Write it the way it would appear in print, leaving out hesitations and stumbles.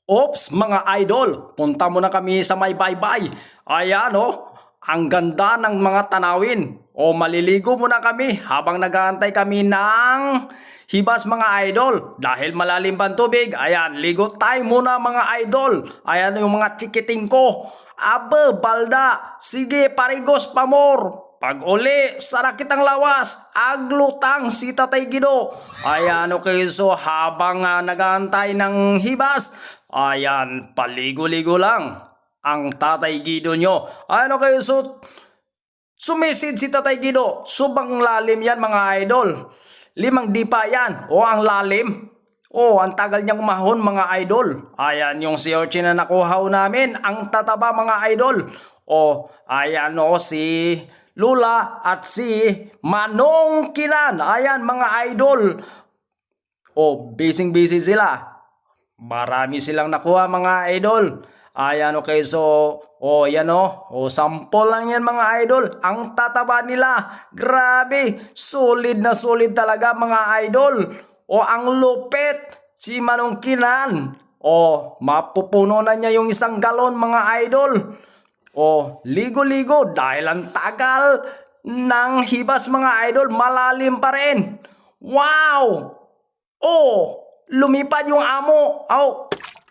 Ops, mga idol, punta muna kami sa may baybay. Ayan ang ganda ng mga tanawin. O maliligo muna kami habang nag-aantay kami ng hibas mga idol. Dahil malalim pa ang tubig, ayan, ligo tayo muna mga idol. Ayan yung mga chikiting ko. Abe, balda, sige parigos pamor. Pag uli, sarakit ang lawas, aglutang si Tatay Gido. Ayan, okay, so habang nag-aantay ng hibas, ayan, paligo-ligo lang ang Tatay Gido nyo. Ayan, okay, so sumisid si Tatay Gido. Subang lalim yan mga idol. 5 dipa yan. O ang lalim. O ang tagal niyang umahon mga idol. Ayan yung si Orchie na nakuhaw namin. Ang tataba mga idol. O ayan si Lula at si Manong Kinan. Ayan mga idol. O busy sila. Marami silang nakuha mga idol. Ayan okay so yan sample lang yan mga idol. Ang tataba nila. Grabe, solid na solid talaga mga idol. O ang lupit si Manong Kinan. O mapupuno na niya yung 1 galon mga idol. O ligo-ligo dahil ang tagal ng hibas mga idol, malalim pa rin. Wow! Oh, lumipad yung amo.